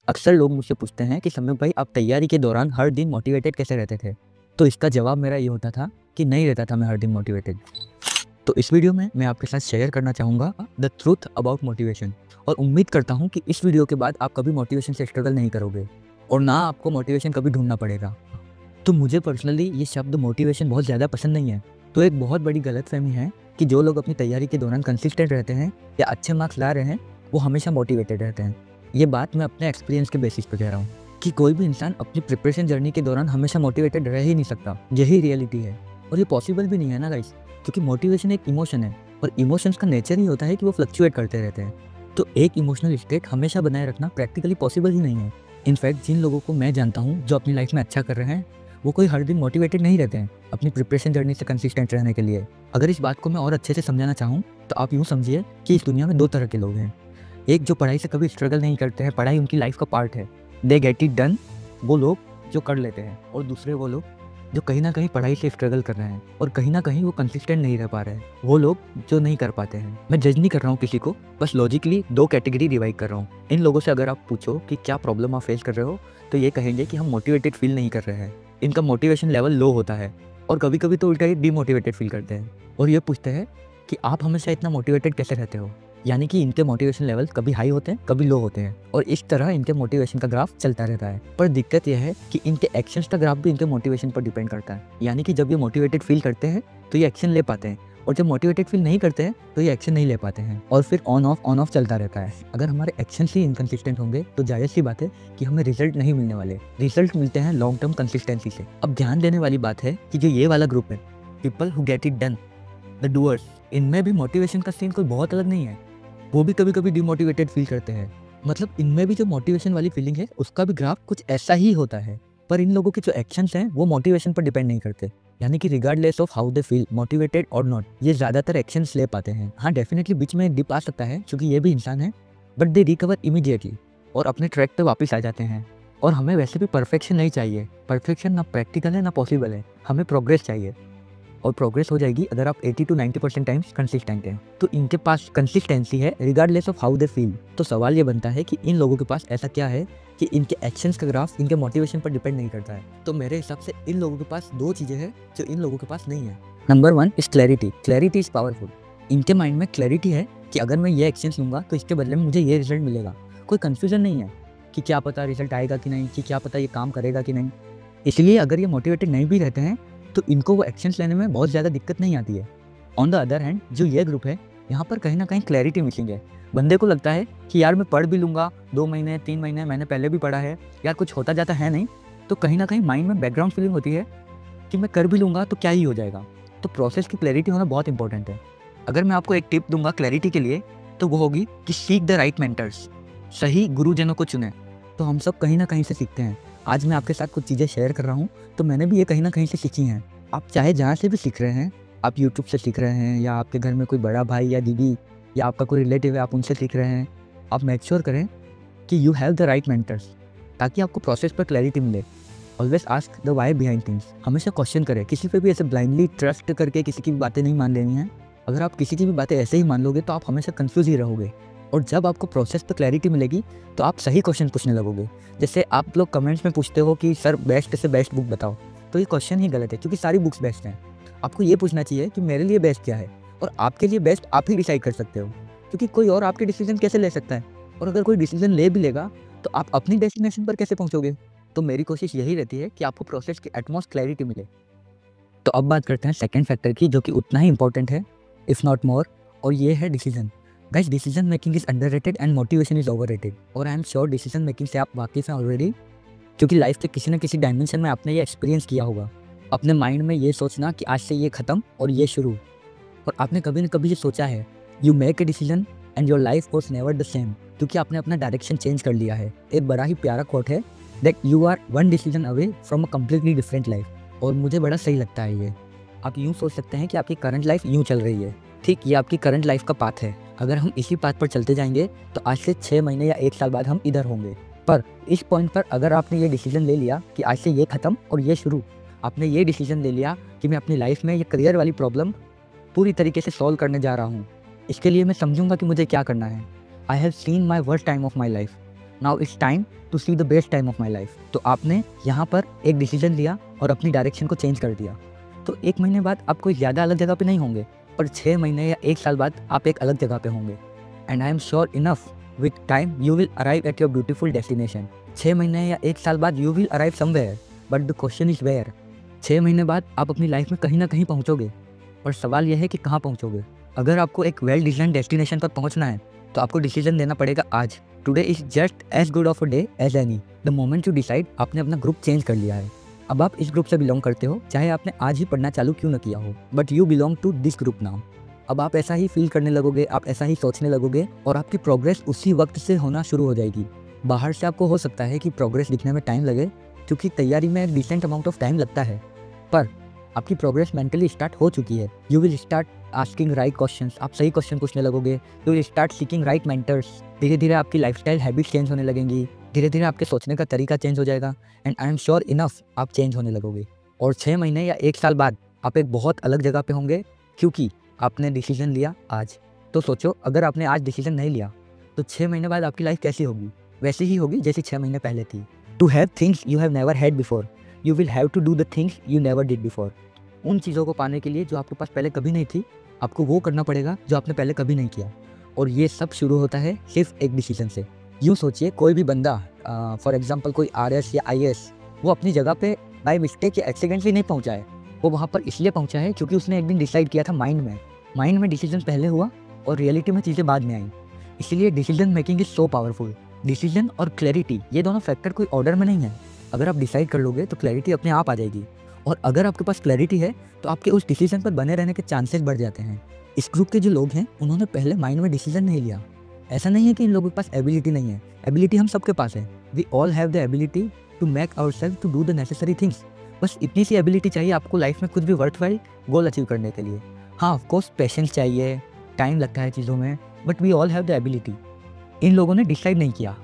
अक्सर लोग मुझसे पूछते हैं कि सम्यक भाई, आप तैयारी के दौरान हर दिन मोटिवेटेड कैसे रहते थे? तो इसका जवाब मेरा ये होता था कि नहीं रहता था मैं हर दिन मोटिवेटेड। तो इस वीडियो में मैं आपके साथ शेयर करना चाहूँगा द ट्रूथ अबाउट मोटिवेशन, और उम्मीद करता हूँ कि इस वीडियो के बाद आप कभी मोटिवेशन से स्ट्रगल नहीं करोगे और ना आपको मोटिवेशन कभी ढूंढना पड़ेगा। तो मुझे पर्सनली ये शब्द मोटिवेशन बहुत ज़्यादा पसंद नहीं है। तो एक बहुत बड़ी गलतफहमी है कि जो लोग अपनी तैयारी के दौरान कंसिस्टेंट रहते हैं या अच्छे मार्क्स ला रहे हैं, वो हमेशा मोटिवेटेड रहते हैं। ये बात मैं अपने एक्सपीरियंस के बेसिस पर कह रहा हूँ कि कोई भी इंसान अपनी प्रिपरेशन जर्नी के दौरान हमेशा मोटिवेटेड रह ही नहीं सकता। यही रियलिटी है और ये पॉसिबल भी नहीं है ना गाइस, क्योंकि मोटिवेशन एक इमोशन है और इमोशंस का नेचर ही होता है कि वो फ्लक्चुएट करते रहते हैं। तो एक इमोशनल स्टेट हमेशा बनाए रखना प्रैक्टिकली पॉसिबल ही नहीं है। इनफैक्ट जिन लोगों को मैं जानता हूँ जो अपनी लाइफ में अच्छा कर रहे हैं, वो कोई हर दिन मोटिवेटेड नहीं रहते हैं अपनी प्रिपरेशन जर्नी से कंसिस्टेंट रहने के लिए। अगर इस बात को मैं और अच्छे से समझाना चाहूँ तो आप यूँ समझिए कि इस दुनिया में दो तरह के लोग हैं। एक जो पढ़ाई से कभी स्ट्रगल नहीं करते हैं, पढ़ाई उनकी लाइफ का पार्ट है, दे गेट इट डन, वो लोग जो कर लेते हैं। और दूसरे वो लोग जो कहीं ना कहीं पढ़ाई से स्ट्रगल कर रहे हैं और कहीं ना कहीं वो कंसिस्टेंट नहीं रह पा रहे हैं, वो लोग जो नहीं कर पाते हैं। मैं जज नहीं कर रहा हूँ किसी को, बस लॉजिकली दो कैटेगरी डिवाइड कर रहा हूँ। इन लोगों से अगर आप पूछो कि क्या प्रॉब्लम आप फेस कर रहे हो, तो ये कहेंगे कि हम मोटिवेटेड फील नहीं कर रहे हैं। इनका मोटिवेशन लेवल लो होता है और कभी कभी तो उल्टा ही डीमोटिवेटेड फील करते हैं और ये पूछते हैं कि आप हमेशा इतना मोटिवेटेड कैसे रहते हो। यानी कि इनके मोटिवेशन लेवल कभी हाई होते हैं, कभी लो होते हैं और इस तरह इनके मोटिवेशन का ग्राफ चलता रहता है। पर दिक्कत यह है कि इनके एक्शंस का ग्राफ भी इनके मोटिवेशन पर डिपेंड करता है। यानी कि जब ये मोटिवेटेड फील करते हैं तो ये एक्शन ले पाते हैं और जब मोटिवेटेड फील नहीं करते हैं तो ये एक्शन नहीं ले पाते हैं और फिर ऑन ऑफ चलता रहता है। अगर हमारे एक्शन ही इनकंसिस्टेंट होंगे तो जाहिर सी बात है कि हमें रिजल्ट नहीं मिलने वाले। रिजल्ट मिलते हैं लॉन्ग टर्म कंसिस्टेंसी से। अब ध्यान देने वाली बात है कि जो ये वाला ग्रुप है, people who get it done, the doers, इनमें भी मोटिवेशन का सीन कोई बहुत अलग नहीं है। वो भी कभी कभी डिमोटिवेटेड फील करते हैं। मतलब इनमें भी जो मोटिवेशन वाली फीलिंग है उसका भी ग्राफ कुछ ऐसा ही होता है। पर इन लोगों के जो एक्शंस हैं वो मोटिवेशन पर डिपेंड नहीं करते। यानी कि regardless of how they feel motivated और नॉट, ये ज़्यादातर एक्शंस ले पाते हैं। हाँ, डेफिनेटली बीच में डिप आ सकता है क्योंकि ये भी इंसान है, बट दे रिकवर इमीडिएटली और अपने ट्रैक पे वापस आ जाते हैं। और हमें वैसे भी परफेक्शन नहीं चाहिए। परफेक्शन ना प्रैक्टिकल है ना पॉसिबल है। हमें प्रोग्रेस चाहिए और प्रोग्रेस हो जाएगी अगर आप 80 to 90% टाइम्स कंसिस्टेंट हैं। तो इनके पास कंसिस्टेंसी है regardless of how they feel. तो सवाल ये बनता है कि इन लोगों के पास ऐसा क्या है कि इनके एक्शंस का ग्राफ इनके मोटिवेशन पर डिपेंड नहीं करता है। तो मेरे हिसाब से इन लोगों के पास दो चीज़ें हैं जो इन लोगों के पास नहीं है। Number 1 is clarity. Clarity is powerful. इनके माइंड में क्लैरिटी है कि अगर मैं ये एक्शंस लूँगा तो इसके बदले में मुझे ये रिजल्ट मिलेगा। कोई कन्फ्यूजन नहीं है कि क्या पता रिजल्ट आएगा कि नहीं, कि क्या पता ये काम करेगा कि नहीं। इसलिए अगर ये मोटिवेटेड नहीं भी रहते हैं तो इनको वो एक्शंस लेने में बहुत ज़्यादा दिक्कत नहीं आती है। ऑन द अदर हैंड जो ये ग्रुप है, यहाँ पर कहीं ना कहीं क्लैरिटी मिसिंग है। बंदे को लगता है कि यार मैं पढ़ भी लूँगा, 2 महीने 3 महीने मैंने पहले भी पढ़ा है, यार कुछ होता जाता है नहीं। तो कहीं ना कहीं माइंड में बैकग्राउंड फीलिंग होती है कि मैं कर भी लूँगा तो क्या ही हो जाएगा। तो प्रोसेस की क्लैरिटी होना बहुत इंपॉर्टेंट है। अगर मैं आपको एक टिप दूंगा क्लैरिटी के लिए तो वो होगी कि सीक द राइट मेंटर्स। सही गुरुजनों को चुने। तो हम सब कहीं ना कहीं से सीखते हैं। आज मैं आपके साथ कुछ चीज़ें शेयर कर रहा हूँ तो मैंने भी ये कहीं ना कहीं से सीखी हैं। आप चाहे जहाँ से भी सीख रहे हैं, आप यूट्यूब से सीख रहे हैं या आपके घर में कोई बड़ा भाई या दीदी या आपका कोई रिलेटिव है, आप उनसे सीख रहे हैं, आप मेक श्योर करें कि you have the right mentors ताकि आपको प्रोसेस पर क्लैरिटी मिले। Always ask the why behind things. हमेशा क्वेश्चन करें। किसी पे भी ऐसे ब्लाइंडली ट्रस्ट करके किसी की भी बातें नहीं मान लेनी है। अगर आप किसी की भी बातें ऐसे ही मान लोगे तो आप हमेशा कन्फ्यूज ही रहोगे और जब आपको प्रोसेस पर क्लैरिटी मिलेगी तो आप सही क्वेश्चन पूछने लगोगे। जैसे आप लोग कमेंट्स में पूछते हो कि सर बेस्ट से बेस्ट बुक बताओ, तो ये क्वेश्चन ही गलत है क्योंकि सारी बुक्स बेस्ट हैं। आपको ये पूछना चाहिए कि मेरे लिए बेस्ट क्या है और आपके लिए बेस्ट आप ही डिसाइड कर सकते हो, क्योंकि कोई और आपके डिसीजन कैसे ले सकता है। और अगर कोई डिसीजन ले भी लेगा तो आप अपनी डेस्टिनेशन पर कैसे पहुंचोगे। तो मेरी कोशिश यही रहती है कि आपको प्रोसेस की एटमोस्ट क्लैरिटी मिले। तो अब बात करते हैं सेकेंड फैक्टर की, जो कि उतना ही इंपॉर्टेंट है इफ़ नॉट मोर, और ये है decision. Guys, decision making is underrated and motivation is overrated. और I am sure decision making से आप वाकिफ हैं ऑलरेडी, क्योंकि लाइफ के किसी न किसी डायमेंशन में आपने ये एक्सपीरियंस किया होगा। अपने माइंड में ये सोचना कि आज से ये ख़त्म और ये शुरू। और आपने कभी न कभी ये सोचा है, you make a decision and your life was never the same, क्योंकि आपने अपना डायरेक्शन चेंज कर लिया है। एक बड़ा ही प्यारा कोट है that you are one decision away from a completely different life. और मुझे बड़ा सही लगता है ये। आप यूँ सोच सकते हैं कि आपकी करंट लाइफ यूँ चल रही है, ठीक, ये आपकी करंट लाइफ का पाथ है। अगर हम इसी पाथ पर चलते जाएंगे तो आज से 6 महीने या 1 साल बाद हम इधर होंगे। पर इस पॉइंट पर अगर आपने ये डिसीजन ले लिया कि आज से ये ख़त्म और ये शुरू, आपने ये डिसीजन ले लिया कि मैं अपनी लाइफ में ये करियर वाली प्रॉब्लम पूरी तरीके से सॉल्व करने जा रहा हूँ, इसके लिए मैं समझूंगा कि मुझे क्या करना है। I have seen my worst time of my life. Now it's time to see the best time of my life. तो आपने यहाँ पर एक डिसीजन लिया और अपनी डायरेक्शन को चेंज कर दिया। तो 1 महीने बाद आप कोई ज़्यादा अलग जगह पे नहीं होंगे, पर 6 महीने या 1 साल बाद आप एक अलग जगह पे होंगे। And I am sure enough with time you will arrive at your beautiful destination. 6 महीने या 1 साल बाद you will arrive somewhere, but the question is where. 6 महीने बाद आप अपनी लाइफ में कहीं ना कहीं पहुँचोगे, और सवाल यह है कि कहाँ पहुँचोगे। अगर आपको एक वेल डिजाइन डेस्टिनेशन पर पहुँचना है तो आपको डिसीजन लेना पड़ेगा आज। Today is just as good of a day as any. The moment you decide आपने अपना ग्रुप चेंज कर लिया है। अब आप इस ग्रुप से बिलोंग करते हो, चाहे आपने आज ही पढ़ना चालू क्यों न किया हो, but you belong to this group now. अब आप ऐसा ही फील करने लगोगे, आप ऐसा ही सोचने लगोगे, और आपकी प्रोग्रेस उसी वक्त से होना शुरू हो जाएगी। बाहर से आपको हो सकता है कि प्रोग्रेस दिखने में टाइम लगे, क्योंकि तैयारी में एक डिसेंट अमाउंट ऑफ टाइम लगता है, पर आपकी प्रोग्रेस मेंटली स्टार्ट हो चुकी है। You will start asking right questions, आप सही क्वेश्चन पूछने लगोगे। You will start seeking right mentors. धीरे धीरे आपकी लाइफस्टाइल हैबिट्स चेंज होने लगेंगी, धीरे धीरे आपके सोचने का तरीका चेंज हो जाएगा, and I am sure enough आप चेंज होने लगोगे। और 6 महीने या 1 साल बाद आप एक बहुत अलग जगह पे होंगे, क्योंकि आपने डिसीजन लिया आज। तो सोचो, अगर आपने आज डिसीजन नहीं लिया तो 6 महीने बाद आपकी लाइफ कैसी होगी? वैसी ही होगी जैसी 6 महीने पहले थी। To have things you have never had before, you will have to do the things you never did before. उन चीज़ों को पाने के लिए जो आपके पास पहले कभी नहीं थी, आपको वो करना पड़ेगा जो आपने पहले कभी नहीं किया। और ये सब शुरू होता है सिर्फ एक डिसीजन से। यूँ सोचिए, कोई भी बंदा, फॉर एग्जांपल कोई RS या IAS, वो अपनी जगह पे बाय मिस्टेक या एक्सीडेंटली नहीं पहुंचा है। वो वहाँ पर इसलिए पहुंचा है क्योंकि उसने एक दिन डिसाइड किया था माइंड में डिसीजन पहले हुआ और रियलिटी में चीज़ें बाद में आई। इसीलिए decision making is so powerful. Decision और क्लैरिटी, ये दोनों फैक्टर कोई ऑर्डर में नहीं है। अगर आप डिसाइड कर लोगे तो क्लैरिटी अपने आप आ जाएगी, और अगर आपके पास क्लैरिटी है तो आपके उस डिसीजन पर बने रहने के चांसेस बढ़ जाते हैं। इस ग्रुप के जो लोग हैं, उन्होंने पहले माइंड में डिसीजन नहीं लिया। ऐसा नहीं है कि इन लोगों के पास एबिलिटी नहीं है, एबिलिटी हम सबके पास है। We all have the ability to make ourselves to do the necessary things. बस इतनी सी एबिलिटी चाहिए आपको लाइफ में कुछ भी वर्थवाइल गोल अचीव करने के लिए। हाँ, ऑफ कोर्स पेशेंस चाहिए, टाइम लगता है चीज़ों में, but we all have the ability. इन लोगों ने डिसाइड नहीं किया,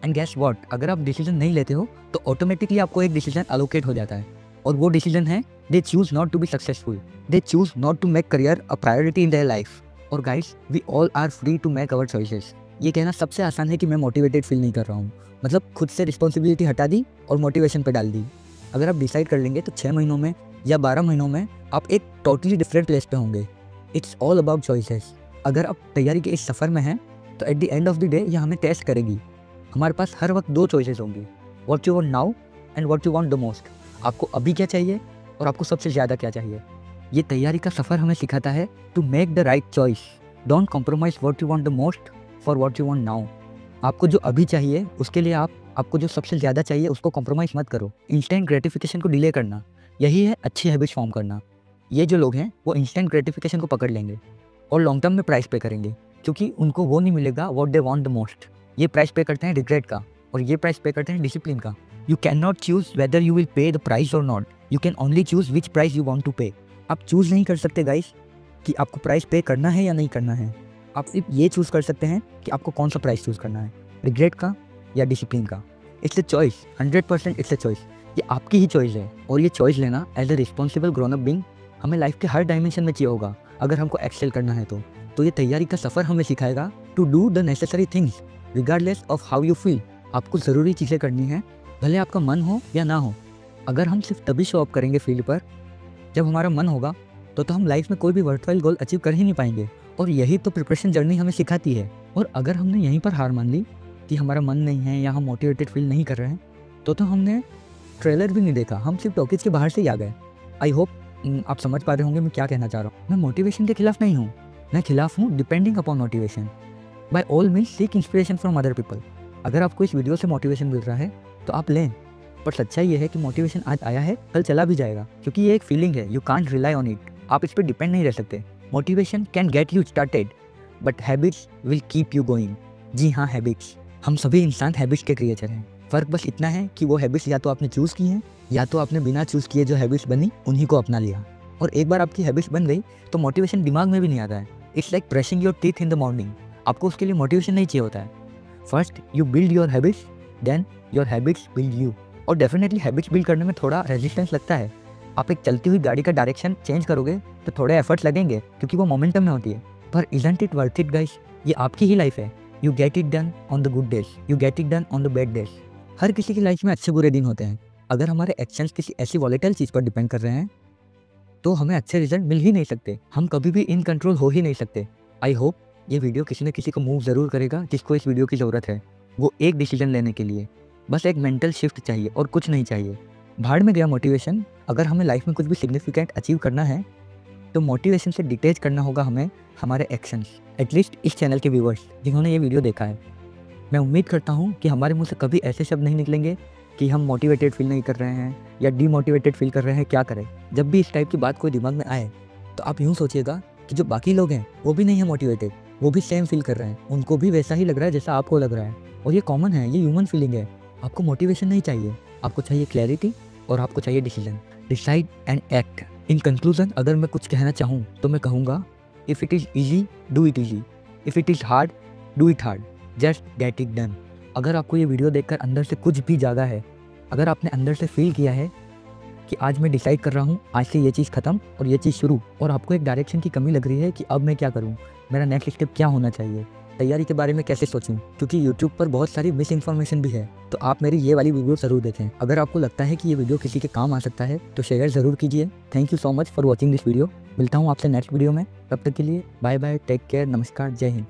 एंड गेस व्हाट, अगर आप डिसीजन नहीं लेते हो तो ऑटोमेटिकली आपको एक डिसीजन अलोकेट हो जाता है, और वो डिसीजन है they choose not to be successful, they choose not to make career a priority in their life. और guys, we all are free to make our choices. ये कहना सबसे आसान है कि मैं मोटिवेटेड फील नहीं कर रहा हूँ, मतलब खुद से रिस्पॉन्सिबिलिटी हटा दी और मोटिवेशन पे डाल दी। अगर आप डिसाइड कर लेंगे तो 6 महीनों में या 12 महीनों में आप एक टोटली डिफरेंट प्लेस पे होंगे। It's all about choices. अगर आप तैयारी के इस सफ़र में हैं तो at the end of the day ये हमें टेस्ट करेगी। हमारे पास हर वक्त 2 चॉइसेस होंगी, what you want now and what you want the most. आपको अभी क्या चाहिए और आपको सबसे ज़्यादा क्या चाहिए। ये तैयारी का सफ़र हमें सिखाता है to make the right choice. Don't compromise what you want the most for what you want now. आपको जो अभी चाहिए उसके लिए आपको जो सबसे ज़्यादा चाहिए उसको कॉम्प्रोमाइज़ मत करो। इंस्टेंट ग्रेटिफिकेशन को डिले करना, यही है अच्छी हैबिट्स फॉर्म करना। ये जो लोग हैं वो इंस्टेंट ग्रेटिफिकेशन को पकड़ लेंगे और लॉन्ग टर्म में प्राइस पे करेंगे, क्योंकि उनको वो नहीं मिलेगा what they want the most. ये प्राइस पे करते हैं रिग्रेट का, और ये प्राइस पे करते हैं डिसिप्लिन का। You can not choose whether you will pay the price और not, you can only choose which price you want to pay. आप चूज नहीं कर सकते गाइस कि आपको प्राइस पे करना है या नहीं करना है। आप सिर्फ ये चूज़ कर सकते हैं कि आपको कौन सा प्राइस चूज़ करना है, रिग्रेट का या डिसिप्लिन का। It's a choice, 100% it's a choice. ये आपकी ही चॉइस है, और ये चॉइस लेना as a responsible grown up being हमें लाइफ के हर डायमेंशन में चाहिए होगा अगर हमको एक्सेल करना है। तो ये तैयारी का सफ़र हमें सिखाएगा to do the necessary things regardless of how you feel. आपको ज़रूरी चीज़ें करनी है, भले आपका मन हो या ना हो। अगर हम सिर्फ तभी शो अप करेंगे फील्ड पर जब हमारा मन होगा, तो हम लाइफ में कोई भी वर्थवाइल गोल अचीव कर ही नहीं पाएंगे। और यही तो प्रिपरेशन जर्नी हमें सिखाती है। और अगर हमने यहीं पर हार मान ली कि हमारा मन नहीं है या हम मोटिवेटेड फील नहीं कर रहे हैं, तो हमने ट्रेलर भी नहीं देखा, हम सिर्फ टॉकीज के बाहर से ही आ गए। आई होप आप समझ पा रहे होंगे मैं क्या कहना चाह रहा हूँ। मैं मोटिवेशन के खिलाफ नहीं हूँ, मैं खिलाफ हूँ depending upon motivation. By all means seek inspiration from other people. अगर आपको इस वीडियो से मोटिवेशन मिल रहा है तो आप लें, पर सच्चाई ये है कि मोटिवेशन आज आया है कल चला भी जाएगा, क्योंकि ये एक फीलिंग है। You can't rely on it, आप इस पर डिपेंड नहीं रह सकते। Motivation can get you started but habits will keep you going. जी हाँ, हैबिट्स। हम सभी इंसान हैबिट्स के क्रिएचर हैं। फ़र्क बस इतना है कि वो हैबिट्स या तो आपने चूज़ की हैं या तो आपने बिना चूज़ किए जो हैबिट्स बनी उन्हीं को अपना लिया। और एक बार आपकी हैबिट्स बन गई तो मोटिवेशन दिमाग में भी नहीं आता है। It's like brushing your teeth in the morning. आपको उसके लिए मोटिवेशन नहीं चाहिए होता है। First you build your habits, then your habits build you. और डेफिनेटली हैबिट्स बिल्ड करने में थोड़ा रेजिस्टेंस लगता है। आप एक चलती हुई गाड़ी का डायरेक्शन चेंज करोगे तो थोड़े एफर्ट्स लगेंगे, क्योंकि वो मोमेंटम में होती है। पर isn't it worth it guys? ये आपकी ही लाइफ है, you get it done on the good days, you get it done on the bad days. हर किसी की लाइफ में अच्छे बुरे दिन होते हैं। अगर हमारे एक्शंस किसी ऐसी वॉलेटाइल चीज़ पर डिपेंड कर रहे हैं तो हमें अच्छे रिजल्ट मिल ही नहीं सकते, हम कभी भी इन कंट्रोल हो ही नहीं सकते। आई होप ये वीडियो किसी न किसी को मूव ज़रूर करेगा जिसको इस वीडियो की ज़रूरत है, वो एक डिसीजन लेने के लिए। बस एक मेंटल शिफ्ट चाहिए और कुछ नहीं चाहिए। भाड़ में गया मोटिवेशन। अगर हमें लाइफ में कुछ भी सिग्निफिकेंट अचीव करना है तो मोटिवेशन से डिटेच करना होगा हमें हमारे एक्शंस। एटलीस्ट इस चैनल के व्यूवर्स जिन्होंने ये वीडियो देखा है, मैं उम्मीद करता हूँ कि हमारे मुंह से कभी ऐसे शब्द नहीं निकलेंगे कि हम मोटिवेटेड फील नहीं कर रहे हैं या डीमोटिवेटेड फील कर रहे हैं, क्या करें। जब भी इस टाइप की बात कोई दिमाग में आए तो आप यूँ सोचिएगा कि जो बाकी लोग हैं वो भी नहीं है मोटिवेटेड, वो भी सेम फील कर रहे हैं, उनको भी वैसा ही लग रहा है जैसा आपको लग रहा है। और ये कॉमन है, ये ह्यूमन फीलिंग है। आपको मोटिवेशन नहीं चाहिए, आपको चाहिए क्लैरिटी और आपको चाहिए decision. Decide and act. In conclusion अगर मैं कुछ कहना चाहूँ तो मैं कहूँगा, if it is easy do it easy, if it is hard do it hard, just get it done. अगर आपको ये वीडियो देखकर अंदर से कुछ भी जागा है, अगर आपने अंदर से फील किया है कि आज मैं डिसाइड कर रहा हूँ, आज से ये चीज़ ख़त्म और ये चीज़ शुरू, और आपको एक डायरेक्शन की कमी लग रही है कि अब मैं क्या करूँ, मेरा नेक्स्ट स्टेप क्या होना चाहिए, तैयारी के बारे में कैसे सोचूं, क्योंकि यूट्यूब पर बहुत सारी मिस इन्फॉर्मेशन भी है, तो आप मेरी ये वाली वीडियो ज़रूर देखें। अगर आपको लगता है कि ये वीडियो किसी के काम आ सकता है तो शेयर ज़रूर कीजिए। Thank you so much for watching this video. मिलता हूँ आपसे नेक्स्ट वीडियो में, तब तक के लिए बाय बाय, टेक केयर, नमस्कार, जय हिंद।